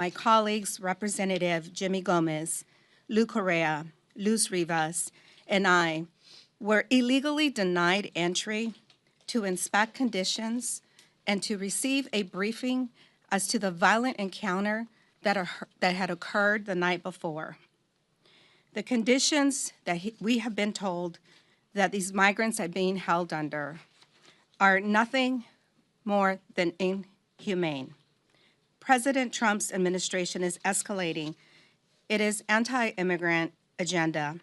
my colleagues, Representative Jimmy Gomez, Lou Correa, Luz Rivas, and I were illegally denied entry to inspect conditions and to receive a briefing as to the violent encounter that had occurred the night before. The conditions that we have been told that these migrants are being held under are nothing more than inhumane. President Trump's administration is escalating its anti-immigrant agenda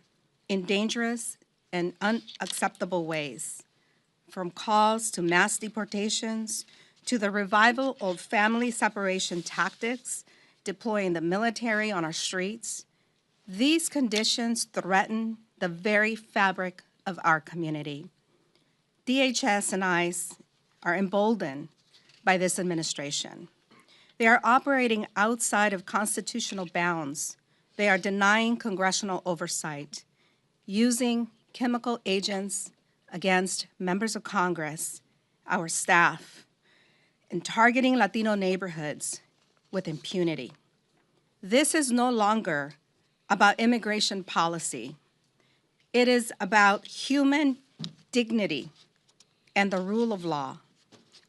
in dangerous and unacceptable ways, from calls to mass deportations to the revival of family separation tactics, deploying the military on our streets. These conditions threaten the very fabric of our community. DHS and ICE are emboldened by this administration. They are operating outside of constitutional bounds. They are denying congressional oversight, using chemical agents against members of Congress, our staff, and targeting Latino neighborhoods with impunity. This is no longer about immigration policy. It is about human dignity and the rule of law.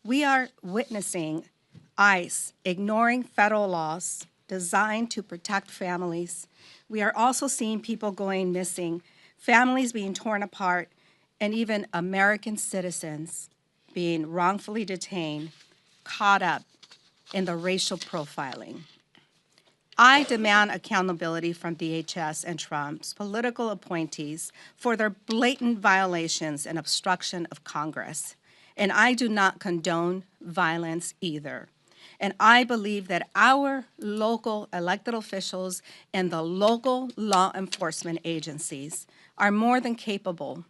We are witnessing ICE ignoring federal laws designed to protect families. We are also seeing people going missing, families being torn apart, and even American citizens being wrongfully detained, caught up in the racial profiling. I demand accountability from DHS and Trump's political appointees for their blatant violations and obstruction of Congress. And I do not condone violence either. And I believe that our local elected officials and the local law enforcement agencies are more than capable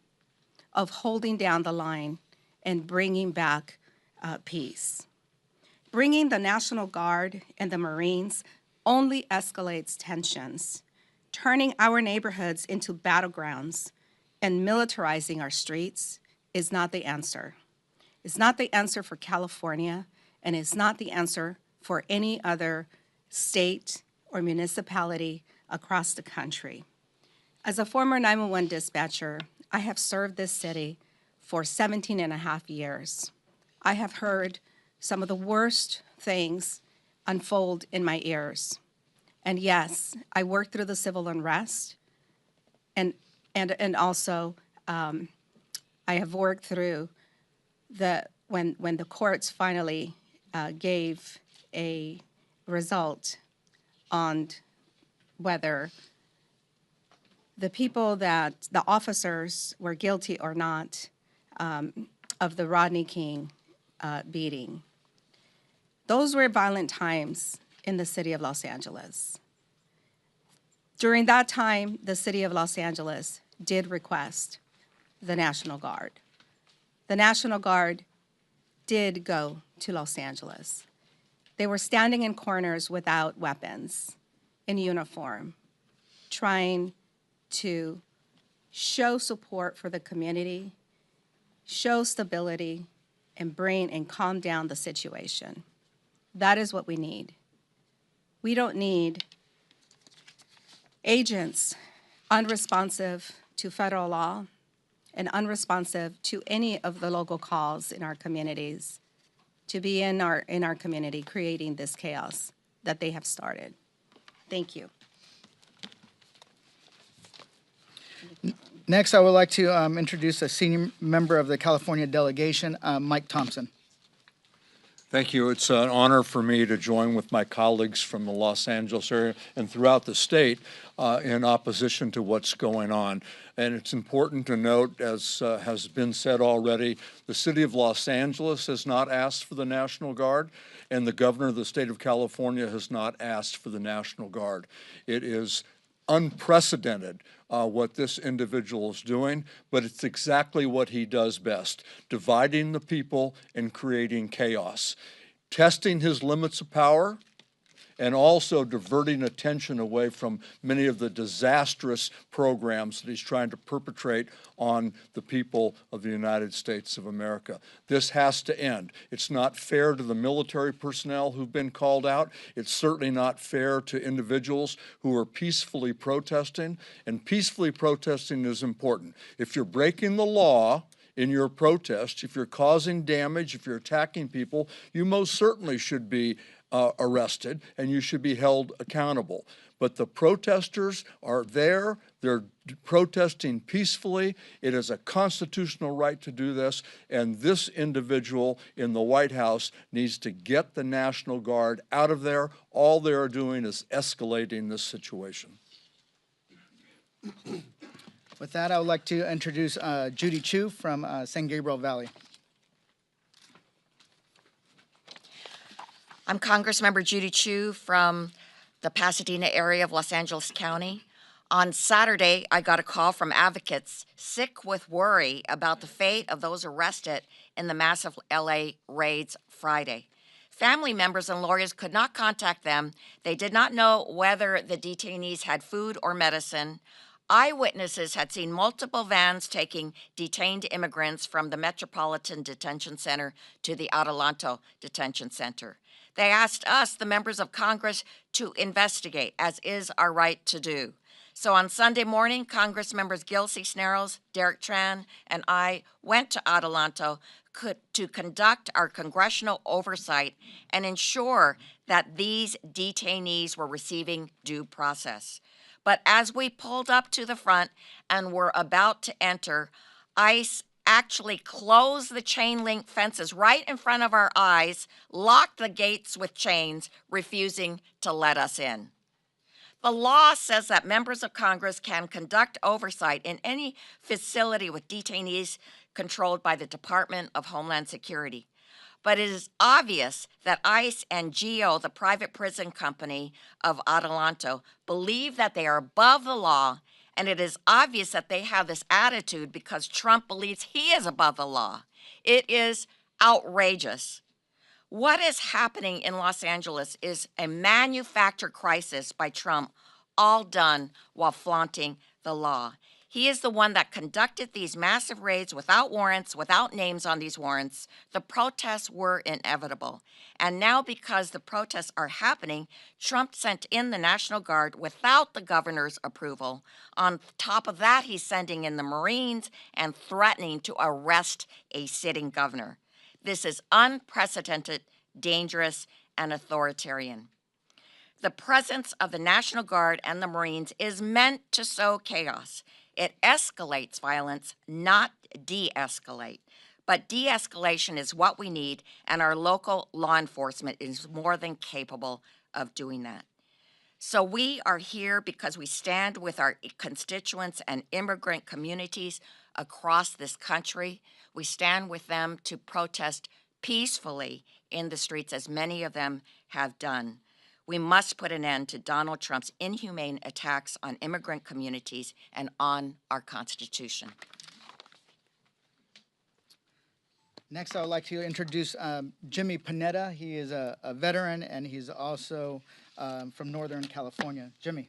of holding down the line and bringing back peace. Bringing the National Guard and the Marines only escalates tensions, turning our neighborhoods into battlegrounds and militarizing our streets is not the answer. It's not the answer for California, and it's not the answer for any other state or municipality across the country. As a former 911 dispatcher, I have served this city for 17 and a half years. I have heard some of the worst things unfold in my ears. And yes, I worked through the civil unrest, and also I have worked through when the courts finally gave a result on whether the officers were guilty or not of the Rodney King beating. Those were violent times in the city of Los Angeles. During that time, the city of Los Angeles did request the National Guard. The National Guard did go to Los Angeles. They were standing in corners without weapons, in uniform, trying to show support for the community, show stability, and bring and calm down the situation. That is what we need. We don't need agents unresponsive to federal law and unresponsive to any of the local calls in our communities to be in our community creating this chaos that they have started. Thank you. Next, I would like to introduce a senior member of the California delegation, Mike Thompson. Thank you. It's an honor for me to join with my colleagues from the Los Angeles area and throughout the state in opposition to what's going on. And it's important to note, as has been said already, the city of Los Angeles has not asked for the National Guard, and the governor of the state of California has not asked for the National Guard. It is unprecedented what this individual is doing, but it's exactly what he does best, dividing the people and creating chaos. Testing his limits of power and also diverting attention away from many of the disastrous programs that he's trying to perpetrate on the people of the United States of America. This has to end. It's not fair to the military personnel who've been called out. It's certainly not fair to individuals who are peacefully protesting, and peacefully protesting is important. If you're breaking the law in your protest, if you're causing damage, if you're attacking people, you most certainly should be arrested and you should be held accountable. But the protesters are there. They're protesting peacefully. It is a constitutional right to do this, and this individual in the White House needs to get the National Guard out of there. All they are doing is escalating this situation. With that, I would like to introduce Judy Chu from San Gabriel Valley. I'm Congressmember Judy Chu from the Pasadena area of Los Angeles County. On Saturday, I got a call from advocates sick with worry about the fate of those arrested in the massive LA raids Friday. Family members and lawyers could not contact them. They did not know whether the detainees had food or medicine. Eyewitnesses had seen multiple vans taking detained immigrants from the Metropolitan Detention Center to the Adelanto Detention Center. They asked us, the members of Congress, to investigate, as is our right to do. So on Sunday morning, Congress members Gil Cisneros, Derek Tran, and I went to Adelanto to conduct our congressional oversight and ensure that these detainees were receiving due process. But as we pulled up to the front and were about to enter, ICE actually closed the chain link fences right in front of our eyes, locked the gates with chains, refusing to let us in. The law says that members of Congress can conduct oversight in any facility with detainees controlled by the Department of Homeland Security. But it is obvious that ICE and GEO, the private prison company of Adelanto, believe that they are above the law, and it is obvious that they have this attitude because Trump believes he is above the law. It is outrageous. What is happening in Los Angeles is a manufactured crisis by Trump, all done while flaunting the law. He is the one that conducted these massive raids without warrants, without names on these warrants. The protests were inevitable. And now, because the protests are happening, Trump sent in the National Guard without the governor's approval. On top of that, he's sending in the Marines and threatening to arrest a sitting governor. This is unprecedented, dangerous, and authoritarian. The presence of the National Guard and the Marines is meant to sow chaos. It escalates violence, not de-escalate. But de-escalation is what we need, and our local law enforcement is more than capable of doing that. So we are here because we stand with our constituents and immigrant communities across this country. We stand with them to protest peacefully in the streets, as many of them have done. We must put an end to Donald Trump's inhumane attacks on immigrant communities and on our Constitution. Next, I would like to introduce Jimmy Panetta. He is a veteran, and he's also from Northern California. Jimmy.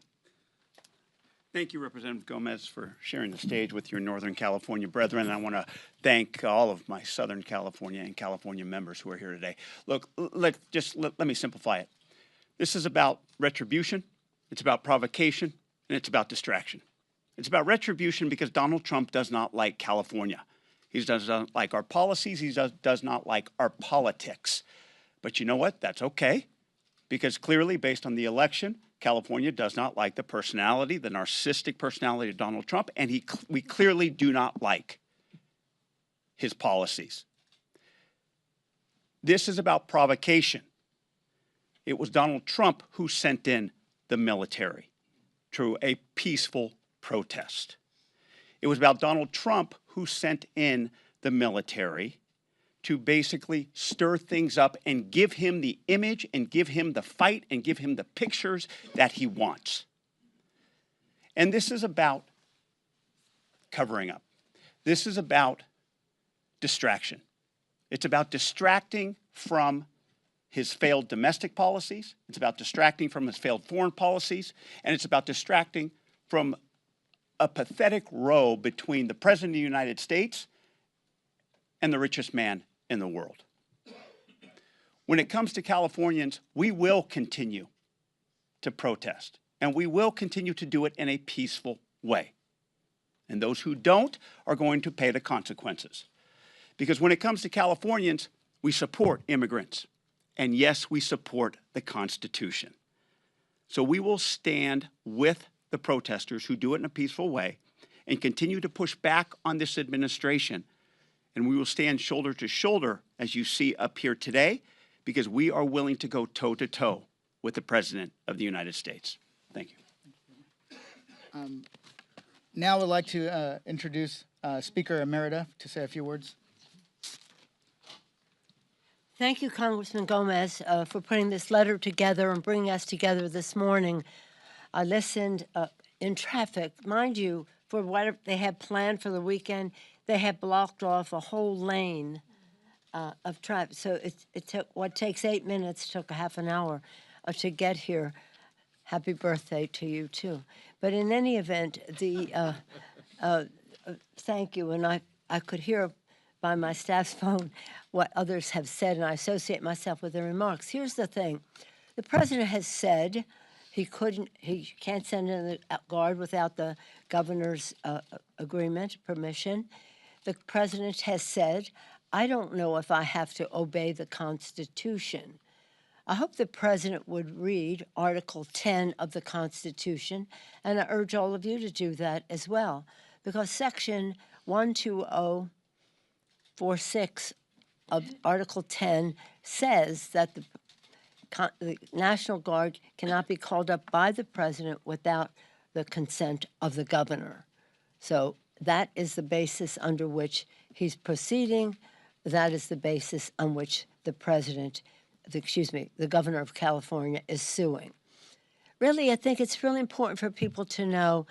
Thank you, Representative Gomez, for sharing the stage with your Northern California brethren. And I want to thank all of my Southern California and California members who are here today. Look, let me simplify it. This is about retribution, it's about provocation, and it's about distraction. It's about retribution because Donald Trump does not like California. He does not like our policies. He does not like our politics. But you know what? That's okay, because clearly, based on the election, California does not like the personality, the narcissistic personality of Donald Trump, and we clearly do not like his policies. This is about provocation. It was Donald Trump who sent in the military to a peaceful protest. It was about Donald Trump who sent in the military to basically stir things up and give him the image and give him the fight and give him the pictures that he wants. And this is about covering up. This is about distraction. It's about distracting from his failed domestic policies, it's about distracting from his failed foreign policies, and it's about distracting from a pathetic row between the President of the United States and the richest man in the world. When it comes to Californians, we will continue to protest, and we will continue to do it in a peaceful way. And those who don't are going to pay the consequences. Because when it comes to Californians, we support immigrants. And yes, we support the Constitution. So we will stand with the protesters who do it in a peaceful way and continue to push back on this administration. And we will stand shoulder to shoulder, as you see up here today, because we are willing to go toe-to-toe with the President of the United States. Thank you. Now I would like to introduce Speaker Emerita to say a few words. Thank you, Congressman Gomez, for putting this letter together and bringing us together this morning. I listened in traffic. Mind you, for what they had planned for the weekend, they had blocked off a whole lane of traffic. So it took, what takes 8 minutes took a half an hour to get here. Happy birthday to you, too. But in any event, thank you. And I could hear by my staff's phone what others have said, and I associate myself with their remarks. Here's the thing. The president has said he can't send in the guard without the governor's agreement, permission. The president has said, I don't know if I have to obey the Constitution. I hope the president would read Article 10 of the Constitution, and I urge all of you to do that as well, because Section 12046 of Article 10 says that the National Guard cannot be called up by the president without the consent of the governor. So that is the basis under which he's proceeding. That is the basis on which the governor of California is suing. Really, I think it's really important for people to know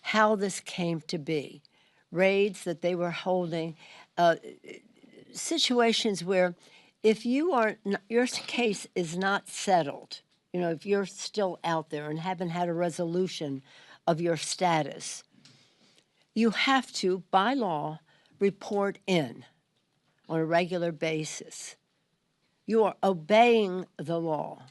how this came to be. Raids that they were holding, situations where if your case is not settled, if you're still out there and haven't had a resolution of your status, you have to, by law, report in on a regular basis. You are obeying the law,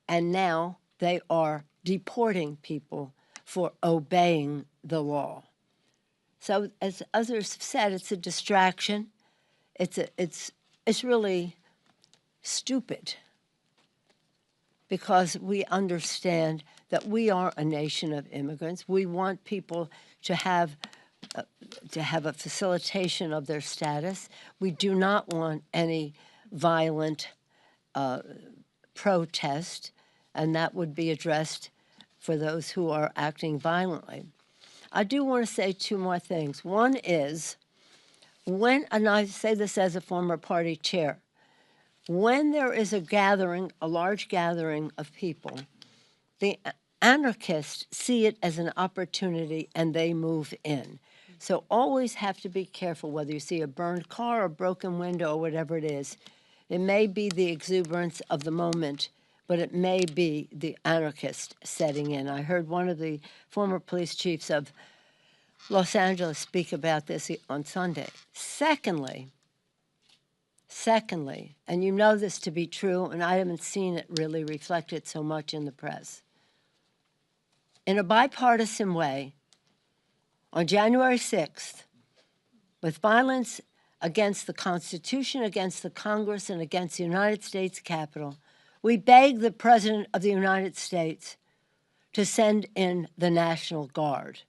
and now they are deporting people for obeying the law. So, as others have said, it's a distraction. It's really stupid, because we understand that we are a nation of immigrants. We want people to have a facilitation of their status. We do not want any violent protest, and that would be addressed for those who are acting violently. I do want to say two more things. One is, and I say this as a former party chair, when there is a large gathering of people, the anarchists see it as an opportunity and they move in. So always have to be careful whether you see a burned car or a broken window or whatever it is. It may be the exuberance of the moment, but it may be the anarchist setting in. I heard one of the former police chiefs of Los Angeles speak about this on Sunday. Secondly, and you know this to be true, and I haven't seen it really reflected so much in the press, in a bipartisan way, on January 6th, with violence against the Constitution, against the Congress, and against the United States Capitol, we begged the President of the United States to send in the National Guard.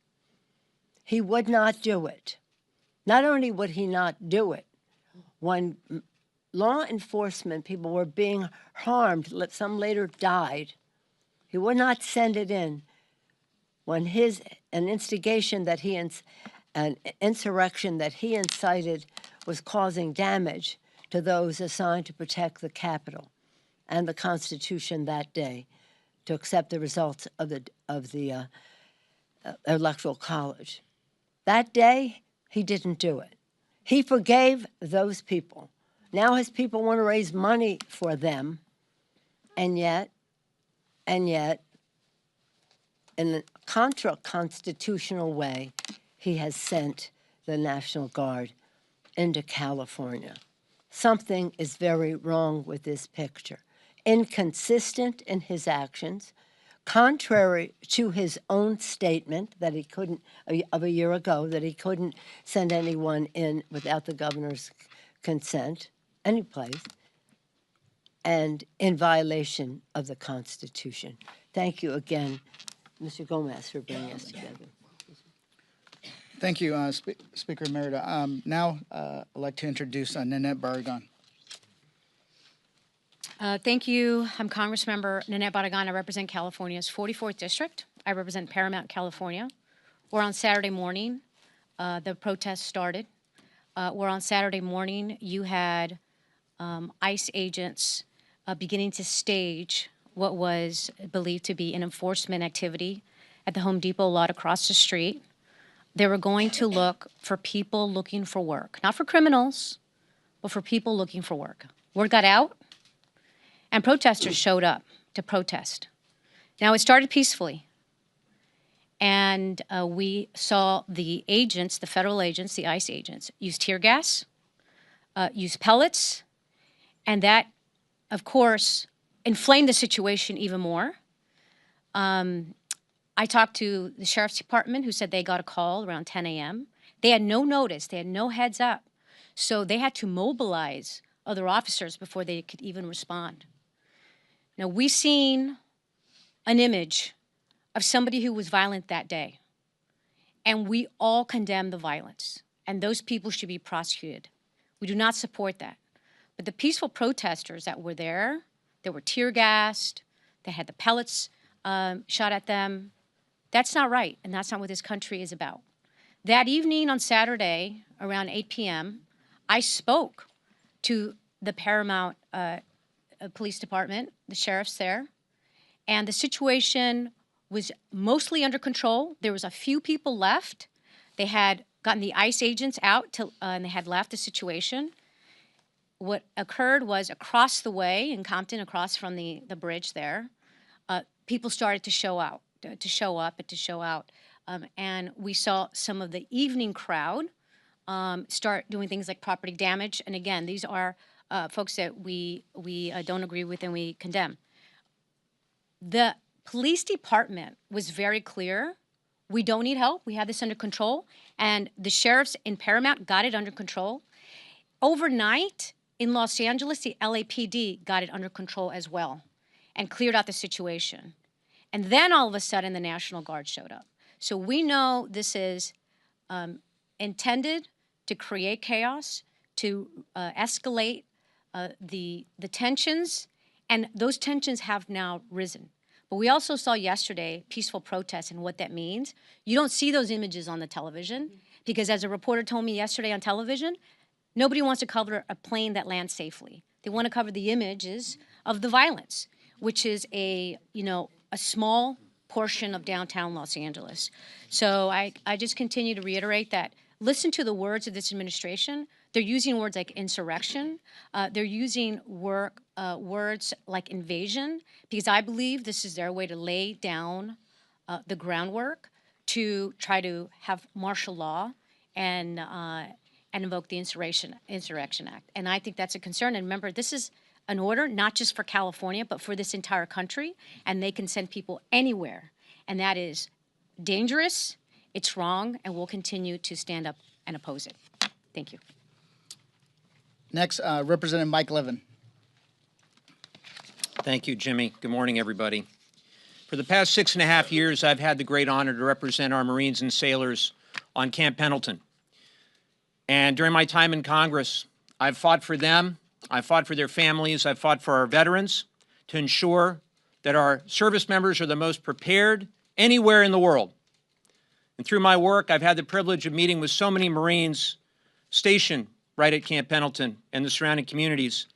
He would not do it. Not only would he not do it, when law enforcement people were being harmed, some later died, he would not send it in when an insurrection that he incited was causing damage to those assigned to protect the Capitol and the Constitution that day, to accept the results of the Electoral College. That day, he didn't do it. He forgave those people. Now his people want to raise money for them, and yet, in a contra-constitutional way, he has sent the National Guard into California. Something is very wrong with this picture. Inconsistent in his actions, contrary to his own statement that he couldn't, of a year ago, that he couldn't send anyone in without the governor's consent, any place, and in violation of the Constitution. Thank you again, Mr. Gomez, for bringing us together. Thank you, Speaker Merida. Now, I'd like to introduce Nanette Barragan. Thank you. I'm Congressmember Nanette Barragan. I represent California's 44th District. I represent Paramount, California. Where on Saturday morning, the protests started. Where on Saturday morning, you had ICE agents beginning to stage what was believed to be an enforcement activity at the Home Depot lot across the street. They were going to look for people looking for work, not for criminals, but for people looking for work. Word got out, and protesters showed up to protest. Now, it started peacefully, and we saw the agents, the federal agents, the ICE agents, use tear gas, use pellets, and that, of course, inflamed the situation even more. I talked to the Sheriff's Department, who said they got a call around 10 a.m. They had no notice. They had no heads up. So they had to mobilize other officers before they could even respond. Now, we've seen an image of somebody who was violent that day, and we all condemn the violence, and those people should be prosecuted. We do not support that. But the peaceful protesters that were there, they were tear gassed, they had the pellets shot at them. That's not right, and that's not what this country is about. That evening on Saturday, around 8 p.m., I spoke to the Paramount Police Department, the sheriffs there, and the situation was mostly under control. There was a few people left. They had gotten the ICE agents out, and they had left the situation. What occurred was across the way in Compton, across from the bridge there, people started to show out. And we saw some of the evening crowd start doing things like property damage. And again, these are folks that we don't agree with and we condemn. The police department was very clear. We don't need help. We have this under control. And the sheriffs in Paramount got it under control. Overnight in Los Angeles, the LAPD got it under control as well and cleared out the situation. And then all of a sudden, the National Guard showed up. So we know this is intended to create chaos, to escalate the tensions, and those tensions have now risen. But we also saw yesterday peaceful protests and what that means. You don't see those images on the television because, as a reporter told me yesterday on television, nobody wants to cover a plane that lands safely. They want to cover the images of the violence, which is a small portion of downtown Los Angeles. So I just continue to reiterate that listen to the words of this administration. They're using words like insurrection. They're using words like invasion, because I believe this is their way to lay down the groundwork to try to have martial law and invoke the Insurrection Act. And I think that's a concern. And remember, this is an order not just for California, but for this entire country, and they can send people anywhere. And that is dangerous, it's wrong, and we'll continue to stand up and oppose it. Thank you. Next, Representative Mike Levin. Thank you, Jimmy. Good morning, everybody. For the past 6.5 years, I've had the great honor to represent our Marines and sailors on Camp Pendleton. And during my time in Congress, I've fought for them, I've fought for their families, I've fought for our veterans to ensure that our service members are the most prepared anywhere in the world. And through my work, I've had the privilege of meeting with so many Marines stationed right at Camp Pendleton and the surrounding communities.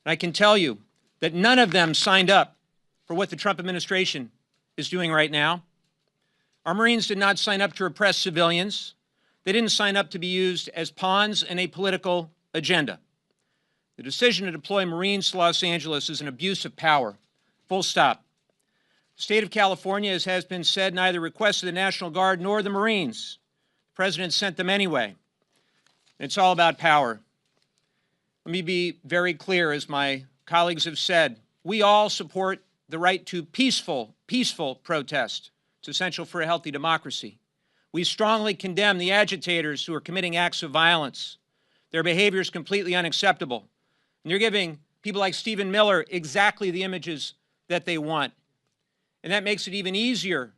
And I can tell you that none of them signed up for what the Trump administration is doing right now. Our Marines did not sign up to repress civilians. They didn't sign up to be used as pawns in a political agenda. The The decision to deploy Marines to Los Angeles is an abuse of power. Full stop. The state of California, as has been said, neither requested the National Guard nor the Marines. The president sent them anyway. It's all about power. Let me be very clear, as my colleagues have said, we all support the right to peaceful protest. It's essential for a healthy democracy. We strongly condemn the agitators who are committing acts of violence. Their behavior is completely unacceptable. And they're giving people like Stephen Miller exactly the images that they want. And that makes it even easier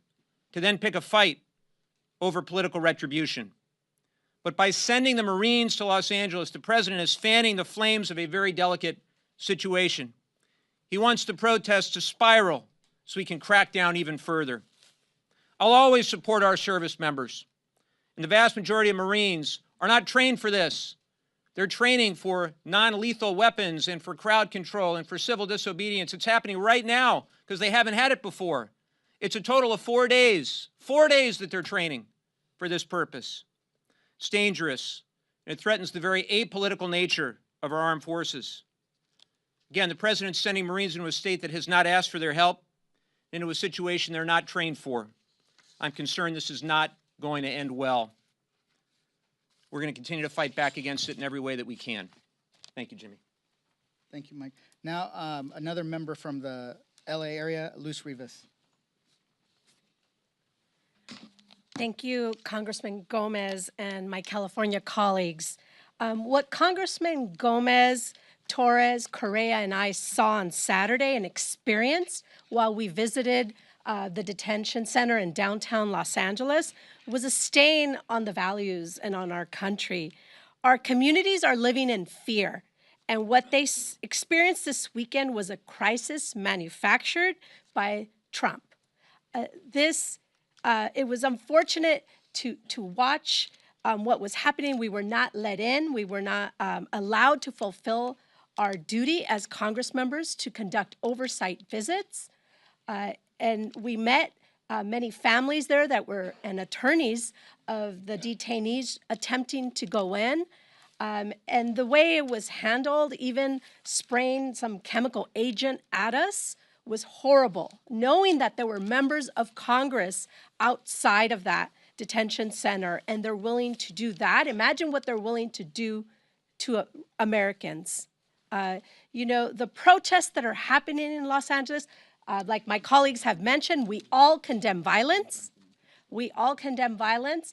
to then pick a fight over political retribution. But by sending the Marines to Los Angeles, the president is fanning the flames of a very delicate situation. He wants the protests to spiral so we can crack down even further. I'll always support our service members. And the vast majority of Marines are not trained for this. They're training for non-lethal weapons and for crowd control and for civil disobedience. It's happening right now because they haven't had it before. It's a total of 4 days that they're training for this purpose. It's dangerous, and it threatens the very apolitical nature of our armed forces. Again, the president's sending Marines into a state that has not asked for their help, into a situation they're not trained for. I'm concerned this is not going to end well. We're going to continue to fight back against it in every way that we can. Thank you, Jimmy. Thank you, Mike. Now, another member from the LA area, Luz Rivas. Thank you, Congressman Gomez and my California colleagues. What Congressman Gomez, Torres, Correa, and I saw on Saturday and experienced while we visited the detention center in downtown Los Angeles was a stain on the values and on our country. Our communities are living in fear, and what they experienced this weekend was a crisis manufactured by Trump. It was unfortunate to watch what was happening. We were not let in. We were not allowed to fulfill our duty as Congress members to conduct oversight visits. And we met many families there that were, and attorneys of the detainees attempting to go in. And the way it was handled, even spraying some chemical agent at us, was horrible, knowing that there were members of Congress outside of that detention center and they're willing to do that. Imagine what they're willing to do to Americans. The protests that are happening in Los Angeles, like my colleagues have mentioned, we all condemn violence. We all condemn violence,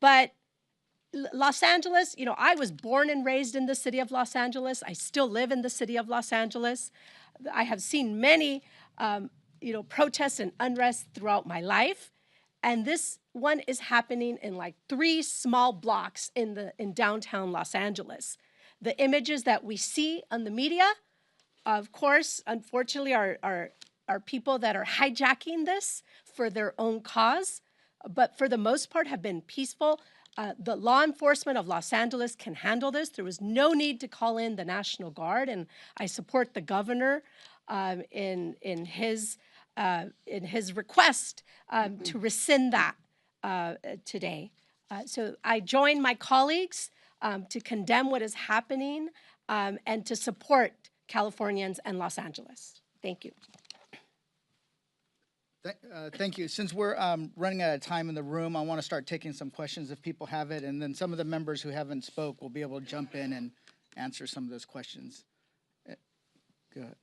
but Los Angeles, I was born and raised in the city of Los Angeles. I still live in the city of Los Angeles. I have seen many, protests and unrest throughout my life, and this one is happening in like 3 small blocks in downtown Los Angeles. The images that we see on the media, of course, unfortunately, are people that are hijacking this for their own cause, but for the most part have been peaceful. The law enforcement of Los Angeles can handle this. There was no need to call in the National Guard, and I support the governor in his request to rescind that today. So I join my colleagues to condemn what is happening and to support Californians and Los Angeles. Thank you. Thank you. Since we're running out of time in the room, I want to start taking some questions if people have it, and then some of the members who haven't spoke will be able to jump in and answer some of those questions. Go ahead.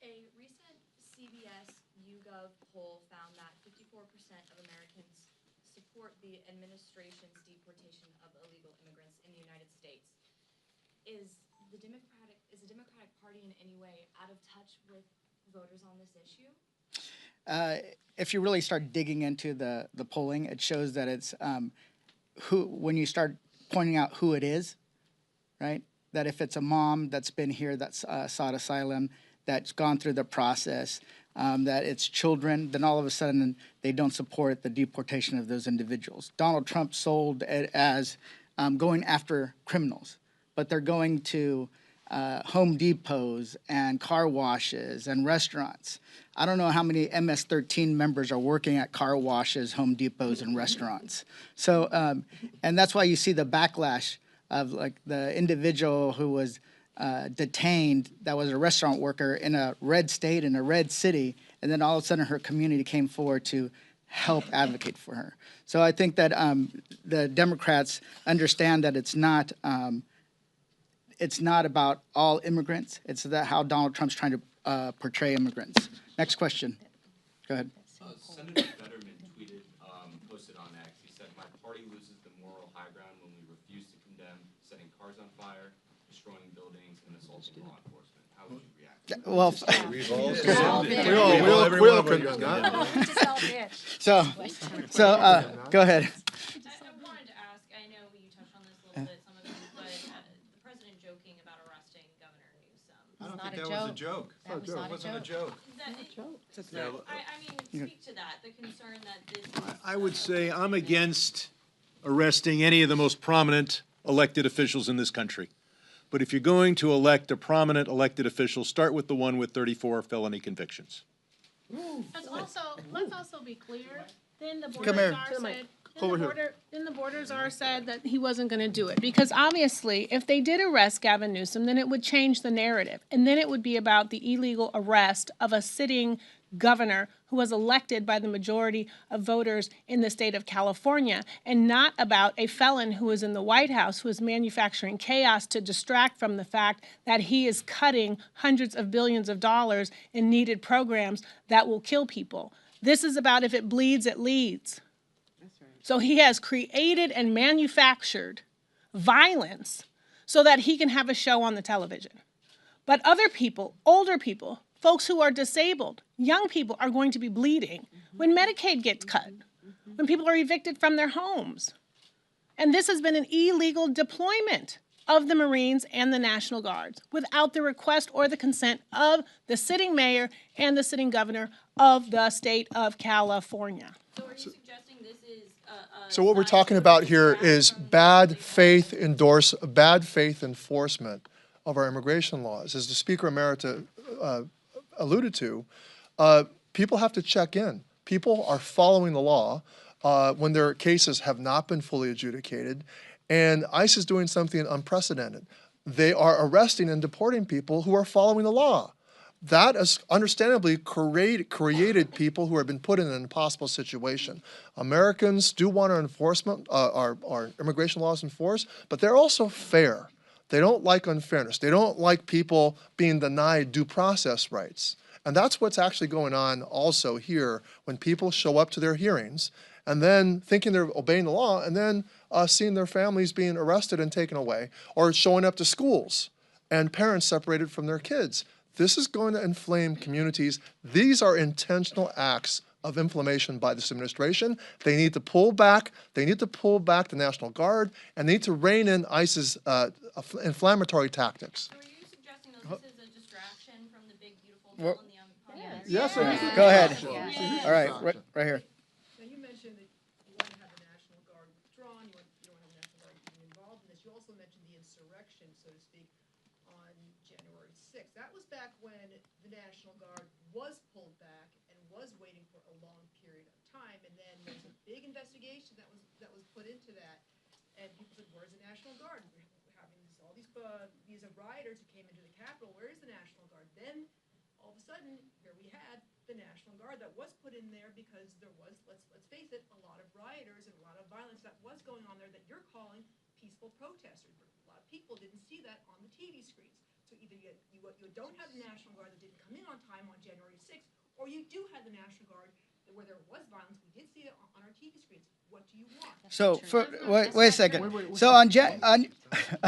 A recent CBS YouGov poll found that 54% of Americans support the administration's deportation of illegal immigrants in the United States. Is the Democratic Party in any way out of touch with voters on this issue? If you really start digging into the polling, it shows that it's when you start pointing out who it is, right? That if it's a mom that's been here, that's sought asylum, that's gone through the process, that it's children, then all of a sudden they don't support the deportation of those individuals. Donald Trump sold it as going after criminals, but they're going to Home Depots and car washes and restaurants. I don't know how many MS-13 members are working at car washes, Home Depots, and restaurants. So, and that's why you see the backlash of like the individual who was detained that was a restaurant worker in a red state, in a red city, and then all of a sudden her community came forward to help advocate for her. So I think that the Democrats understand that it's not about all immigrants. It's that how Donald Trump's trying to portray immigrants. Next question. Go ahead. Senator Fetterman tweeted, posted on X, he said, "My party loses the moral high ground when we refuse to condemn setting cars on fire, destroying buildings, and assaulting law enforcement." How would you react? Well, go ahead. I wanted to ask, I know you touched on this a little bit, some of it, but the president joking about arresting Governor Newsom. I don't not think a that was a joke. joke. That was not a wasn't a joke. I mean, speak to that, the concern that this is. I would say I'm against arresting any of the most prominent elected officials in this country. But if you're going to elect a prominent elected official, start with the one with 34 felony convictions. Let's also be clear, then the Come here. borders are said that he wasn't gonna do it. Because obviously, if they did arrest Gavin Newsom, then it would change the narrative. And then it would be about the illegal arrest of a sitting governor who was elected by the majority of voters in the state of California, and not about a felon who is in the White House who is manufacturing chaos to distract from the fact that he is cutting hundreds of billions of dollars in needed programs that will kill people. This is about if it bleeds, it leads. So he has created and manufactured violence so that he can have a show on the television. But other people, older people, folks who are disabled, young people are going to be bleeding when Medicaid gets cut, when people are evicted from their homes. And this has been an illegal deployment of the Marines and the National Guards without the request or the consent of the sitting mayor and the sitting governor of the state of California. So are you suggesting this is So what we're talking about here is bad faith enforcement of our immigration laws. As the Speaker Emerita alluded to, people have to check in. People are following the law when their cases have not been fully adjudicated, and ICE is doing something unprecedented. They are arresting and deporting people who are following the law. That has understandably created people who have been put in an impossible situation. Americans do want our immigration laws enforced, but they're also fair. They don't like unfairness. They don't like people being denied due process rights. And that's what's actually going on also here when people show up to their hearings and then thinking they're obeying the law and then seeing their families being arrested and taken away, or showing up to schools and parents separated from their kids. This is going to inflame communities. These are intentional acts of inflammation by this administration. They need to pull back. They need to pull back the National Guard, and they need to rein in ICE's inflammatory tactics. So are you suggesting that this is a distraction from the big, beautiful bill and the Yes. Go ahead. All right, right here. Now, you mentioned that you want to have the National Guard withdrawn, you don't want the National Guard being involved in this. You also mentioned the insurrection, so to speak, on January 6th. That was back when the National Guard was pulled back and was waiting for a long period of time, and then there was a big investigation that was put into that, and people said, "Where's the National Guard? We're having all these rioters who came into the Capitol. Where is the National Guard?" Then all of a sudden, here we had the National Guard that was put in there because there was, let's face it, a lot of rioters and a lot of violence that was going on there that you're calling peaceful protesters. But a lot of people didn't see that on the TV screens. So either you don't have the National Guard that didn't come in on time on January 6th, or you do have the National Guard where there was violence. We did see it on our TV screens. What do you want? So, wait a second. So on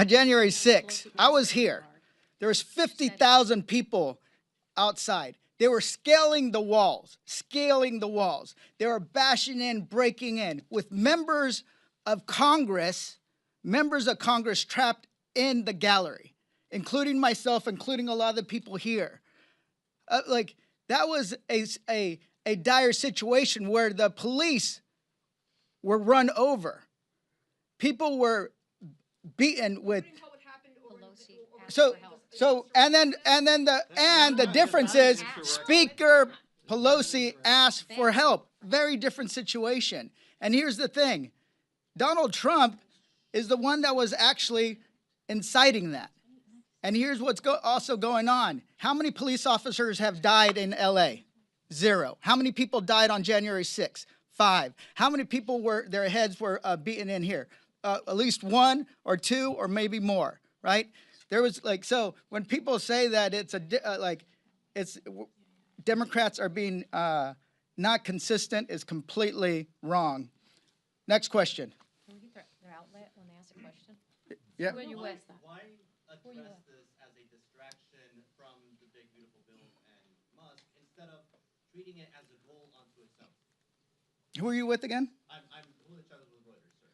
January 6th, I was here. There was 50,000 people outside. They were scaling the walls. They were bashing in, breaking in, with members of Congress trapped in the gallery, including myself, including a lot of the people here. That was a dire situation where the police were run over. People were beaten with. The difference is Speaker Pelosi asked for help. Very different situation. And here's the thing. Donald Trump is the one that was actually inciting that. And here's what's also going on. How many police officers have died in LA? 0. How many people died on January 6th? 5. How many people their heads were beaten in here? At least 1 or 2 or maybe more, right? There was so when people say that it's Democrats are being not consistent is completely wrong. Next question. Can we get their outlet when they ask a question? Yeah. Who are you with? Why address this as a distraction from the big beautiful bill and Musk instead of treating it as a goal unto itself? Who are you with again? I'm Hula Chavez with Reuters, sir.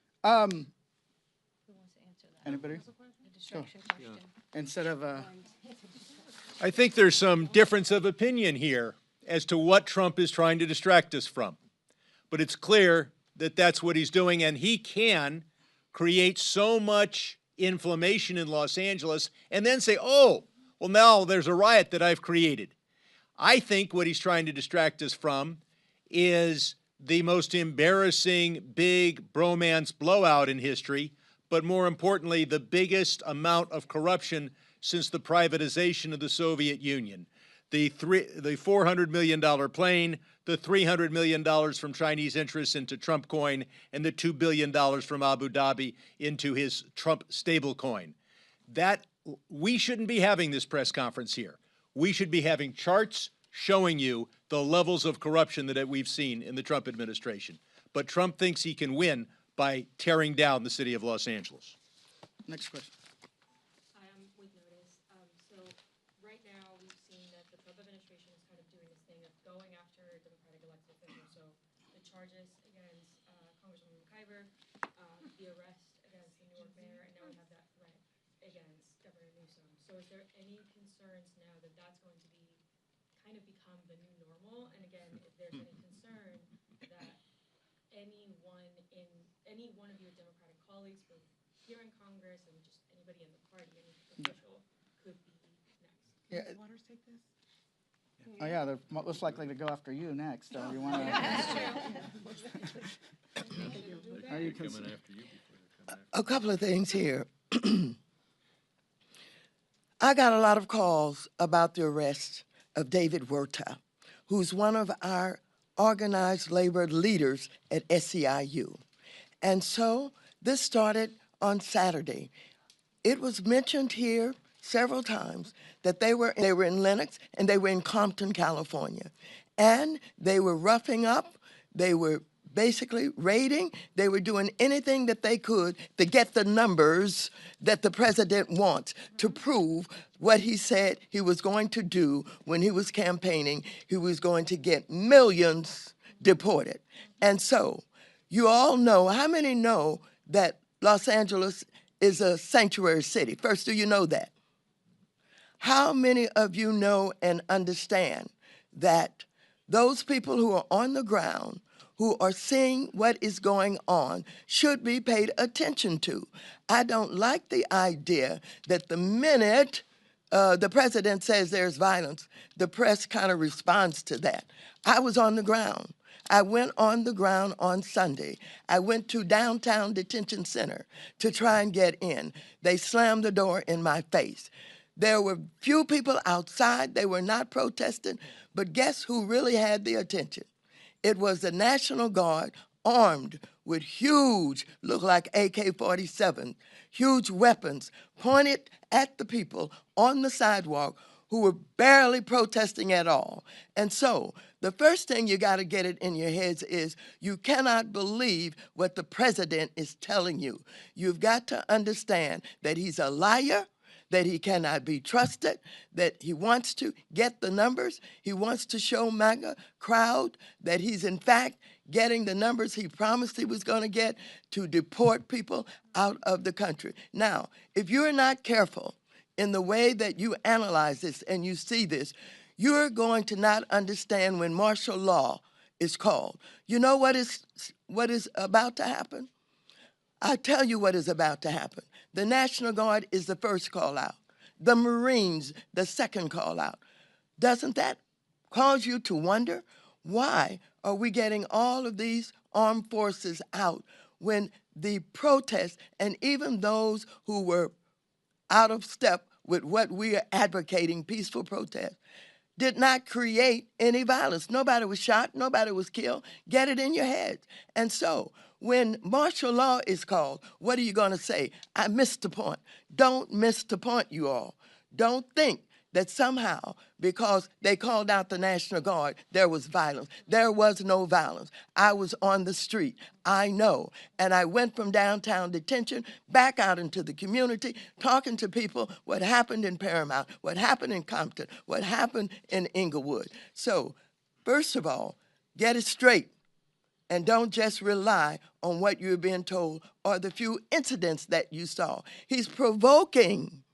Who wants to answer that? Anybody? The distraction question. Instead of I think there's some difference of opinion here as to what Trump is trying to distract us from. But it's clear that that's what he's doing, and he can create so much inflammation in Los Angeles and then say, oh, well, now there's a riot that I've created. I think what he's trying to distract us from is the most embarrassing big bromance blowout in history, but more importantly, the biggest amount of corruption since the privatization of the Soviet Union. The $400 million plane, the $300 million from Chinese interests into Trump coin, and the $2 billion from Abu Dhabi into his Trump stablecoin. That we shouldn't be having this press conference here. We should be having charts showing you the levels of corruption that we've seen in the Trump administration. But Trump thinks he can win by tearing down the city of Los Angeles. Next question. Hi, I'm with Notice. So right now, we've seen that the Trump administration is kind of doing this thing of going after Democratic elected officials. So the charges against Congresswoman McIver, the arrest against the New York mayor, and now we have that threat against Governor Newsom. So is there any concerns now that that's going to be kind of become the new normal? And again, if there's any concern that any one of your Democratic colleagues from here in Congress and just anybody in the party, any official, could be next. Yeah. Waters take this? Oh yeah, they're most likely to go after you next. So you want to? Are you concerned? A couple of things here. I got a lot of calls about the arrest of David Huerta, who's one of our organized labor leaders at SEIU. And so this started on Saturday. It was mentioned here several times that they were in Lenox and they were in Compton, California. And they were roughing up, they were basically raiding, they were doing anything that they could to get the numbers that the president wants to prove what he said he was going to do when he was campaigning. He was going to get millions deported. And so you all know, how many know that Los Angeles is a sanctuary city? First, do you know that? How many of you know and understand that those people who are on the ground, who are seeing what is going on, should be paid attention to? I don't like the idea that the minute the president says there's violence, the press kind of responds to that. I was on the ground. I went on the ground on Sunday. I went to downtown detention center to try and get in. They slammed the door in my face. There were few people outside. They were not protesting. But guess who really had the attention? It was the National Guard, armed with huge, look like AK-47, huge weapons pointed at the people on the sidewalk who were barely protesting at all. And so the first thing you got to get it in your heads is you cannot believe what the president is telling you. You've got to understand that he's a liar, that he cannot be trusted, that he wants to get the numbers. He wants to show MAGA crowd that he's in fact getting the numbers he promised he was going to get to deport people out of the country. Now, if you're not careful in the way that you analyze this and you see this, you're going to not understand when martial law is called. You know what is about to happen? I'll tell you what is about to happen. The National Guard is the first call out. The Marines, the second call out. Doesn't that cause you to wonder, why are we getting all of these armed forces out when the protests and even those who were out of step with what we are advocating, peaceful protest, did not create any violence. Nobody was shot, nobody was killed. Get it in your head. And so when martial law is called, what are you going to say? I missed the point. Don't miss the point, you all. Don't think that somehow, because they called out the National Guard, there was violence. There was no violence. I was on the street. I know. And I went from downtown detention back out into the community, talking to people what happened in Paramount, what happened in Compton, what happened in Inglewood. So, first of all, get it straight. And don't just rely on what you're being told or the few incidents that you saw. He's provoking.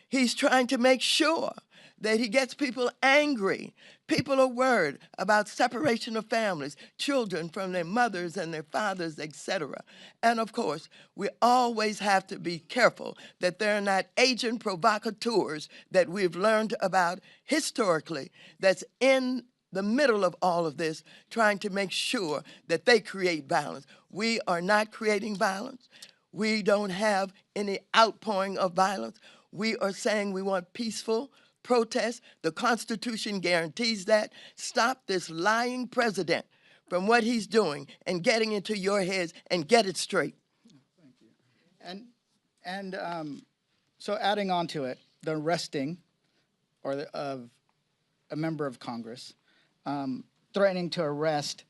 He's trying to make sure that he gets people angry. People are worried about separation of families, children from their mothers and their fathers, etc. And of course, we always have to be careful that they're not agent provocateurs that we've learned about historically that's in the middle of all of this, trying to make sure that they create violence. We are not creating violence. We don't have any outpouring of violence. We are saying we want peaceful protest. The Constitution guarantees that. Stop this lying president from what he's doing and getting into your heads and get it straight. Thank you. So adding on to it, the arresting of a member of Congress, threatening to arrest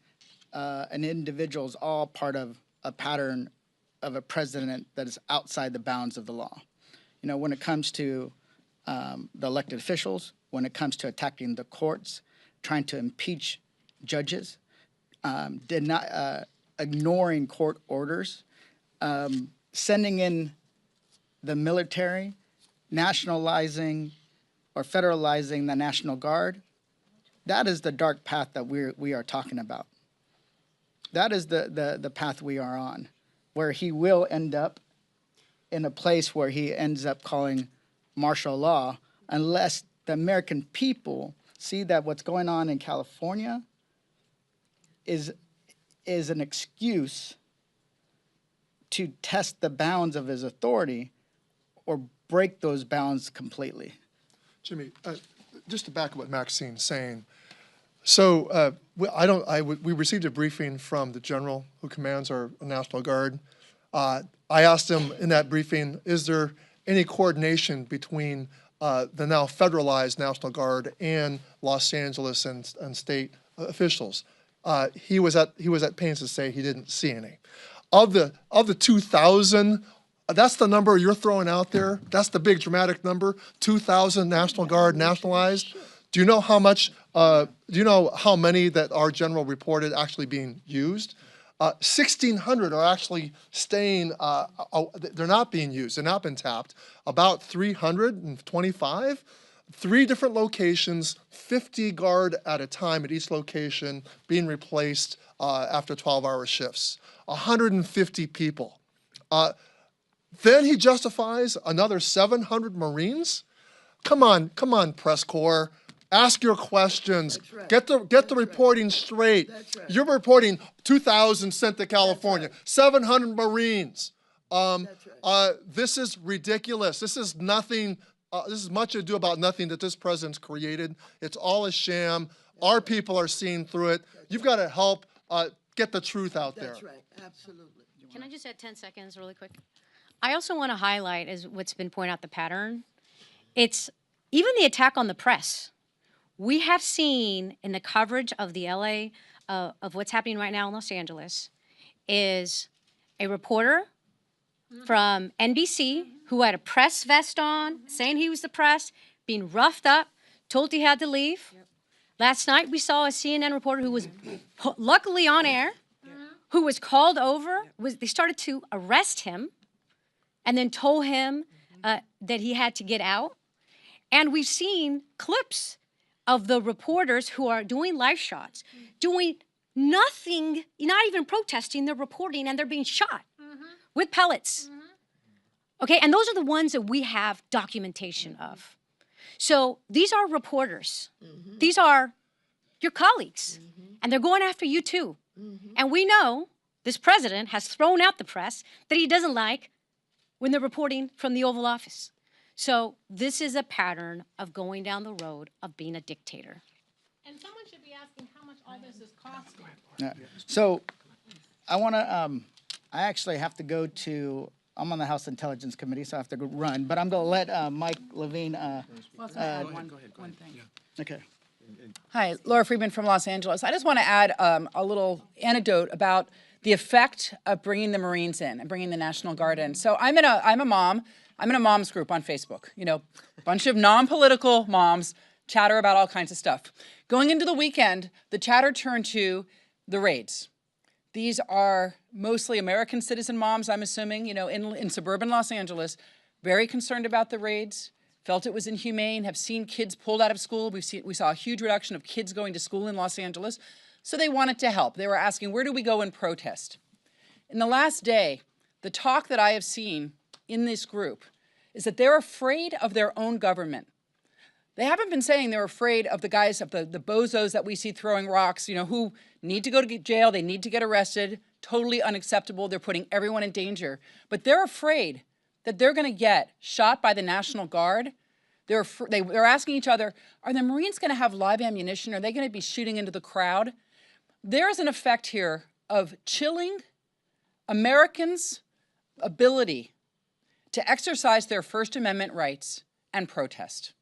an individual is all part of a pattern of a president that is outside the bounds of the law. You know, when it comes to the elected officials, when it comes to attacking the courts, trying to impeach judges, ignoring court orders, sending in the military, nationalizing or federalizing the National Guard, that is the dark path that we are talking about. That is the path we are on, where he will end up in a place where he ends up calling martial law, unless the American people see that what's going on in California is an excuse to test the bounds of his authority or break those bounds completely. Jimmy, just to back up what Maxine's saying. So we received a briefing from the general who commands our National Guard. I asked him in that briefing, is there any coordination between the now federalized National Guard and Los Angeles and state officials? He was at pains to say he didn't see any. Of the 2,000, that's the number you're throwing out there. That's the big dramatic number. 2,000 National Guard nationalized. Do you know how much? Do you know how many that our general reported actually being used? 1,600 are actually staying, they're not being used, they're not been tapped. About 325, 3 different locations, 50 guard at a time at each location being replaced after 12-hour shifts. 150 people. Then he justifies another 700 Marines? Come on, press corps. Ask your questions. Right. Get the reporting straight. Right. You're reporting 2,000 sent to California, 700 Marines. This is ridiculous. This is nothing. This is much ado about nothing that this president's created. It's all a sham. Our people are seeing through it. You've got to help get the truth out there. That's right. Absolutely. Can I just add 10 seconds really quick? I also want to highlight, as what's been pointed out, the pattern. It's even the attack on the press. We have seen in the coverage of the LA, of what's happening right now in Los Angeles, is a reporter from NBC who had a press vest on, saying he was the press, being roughed up, told he had to leave. Yep. Last night we saw a CNN reporter who was luckily on air, who was called over. They started to arrest him and then told him that he had to get out. And we've seen clips of the reporters who are doing live shots, doing nothing, not even protesting, they're reporting and they're being shot with pellets. Okay, and those are the ones that we have documentation of. So these are reporters. These are your colleagues, and they're going after you too. And we know this president has thrown out the press that he doesn't like when they're reporting from the Oval Office. So this is a pattern of going down the road of being a dictator. And someone should be asking how much all this is costing. Yeah. So I want to, I actually have to go to, I'm on the House Intelligence Committee, so I have to go run, but I'm going to let Mike Levine. One thing. Okay. Hi, Laura Friedman from Los Angeles. I just want to add a little anecdote about the effect of bringing the Marines in and bringing the National Guard in. So I'm a mom. I'm in a moms group on Facebook. You know, a bunch of non-political moms chatter about all kinds of stuff. Going into the weekend, the chatter turned to the raids. These are mostly American citizen moms, I'm assuming, you know, in suburban Los Angeles, very concerned about the raids, felt it was inhumane, have seen kids pulled out of school. We saw a huge reduction of kids going to school in Los Angeles. So they wanted to help. They were asking, where do we go and protest? In the last day, the talk that I have seen in this group is that they're afraid of their own government. They haven't been saying they're afraid of the guys, of the bozos that we see throwing rocks, you know, who need to go to jail, they need to get arrested, totally unacceptable, they're putting everyone in danger. But they're afraid that they're gonna get shot by the National Guard. They're asking each other, are the Marines gonna have live ammunition? Are they gonna be shooting into the crowd? There's an effect here of chilling Americans' ability to exercise their First Amendment rights and protest.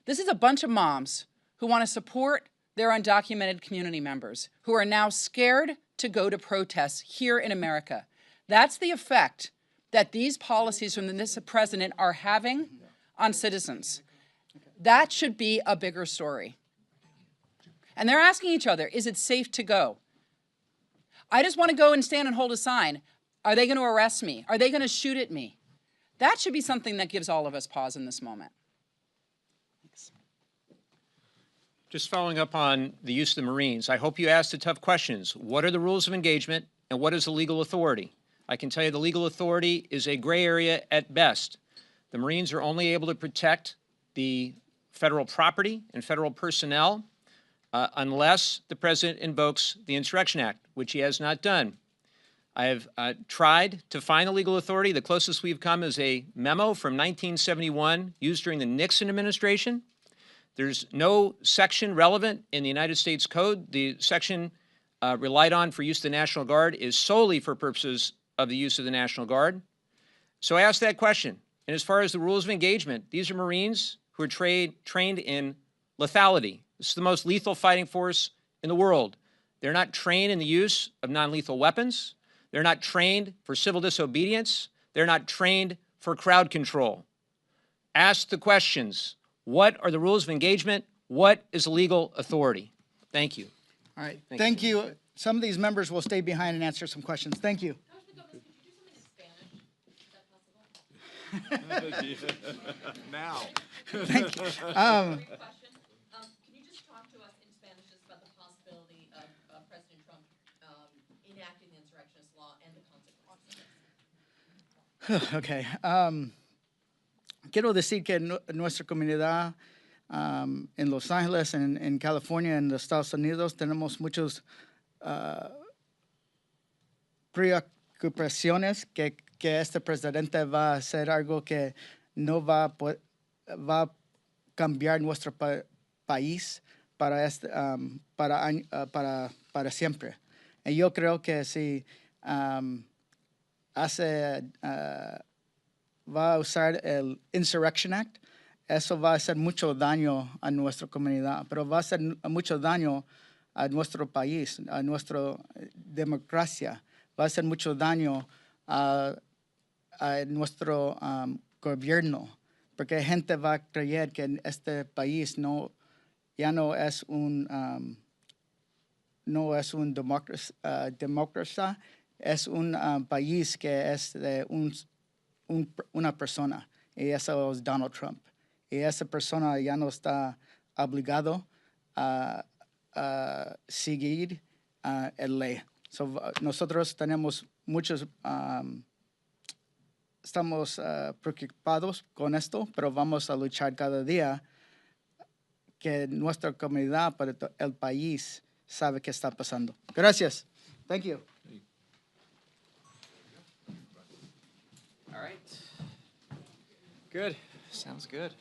This is a bunch of moms who want to support their undocumented community members who are now scared to go to protests here in America. That's the effect that these policies from this president are having on citizens. That should be a bigger story. And they're asking each other, is it safe to go? I just want to go and stand and hold a sign. Are they going to arrest me? Are they going to shoot at me? That should be something that gives all of us pause in this moment. Just following up on the use of the Marines, I hope you asked the tough questions. What are the rules of engagement and what is the legal authority? I can tell you the legal authority is a gray area at best. The Marines are only able to protect the federal property and federal personnel unless the president invokes the Insurrection Act, which he has not done. I have tried to find the legal authority. The closest we've come is a memo from 1971 used during the Nixon administration. There's no section relevant in the United States Code. The section relied on for use of the National Guard is solely for purposes of the use of the National Guard. So I asked that question. And as far as the rules of engagement, these are Marines who are trained in lethality. This is the most lethal fighting force in the world. They're not trained in the use of non-lethal weapons. They're not trained for civil disobedience. They're not trained for crowd control. Ask the questions. What are the rules of engagement? What is the legal authority? Thank you. All right. Thank you. Some of these members will stay behind and answer some questions. Thank you. Now. Thank you. Can you just talk to us in Spanish just about the possibility of President Trump enacting the insurrectionist law and the consequences? Okay. Quiero decir que nuestra comunidad en Los Ángeles, en California, en los Estados Unidos, tenemos muchas preocupaciones que este presidente va a hacer algo que no va a cambiar nuestro país para siempre. Y yo creo que si va a usar el Insurrection Act, eso va a hacer mucho daño a nuestra comunidad, pero va a hacer mucho daño a nuestro país, a nuestra democracia, va a hacer mucho daño a nuestro gobierno, porque gente va a creer que este país ya no es un democracia, es un país que es de una persona, y eso es Donald Trump. Y esa persona ya no está obligado a seguir la ley. So, nosotros tenemos estamos preocupados con esto, pero vamos a luchar cada día que nuestra comunidad, para el país, sabe qué está pasando. Gracias. Thank you. All right. Good. Sounds good.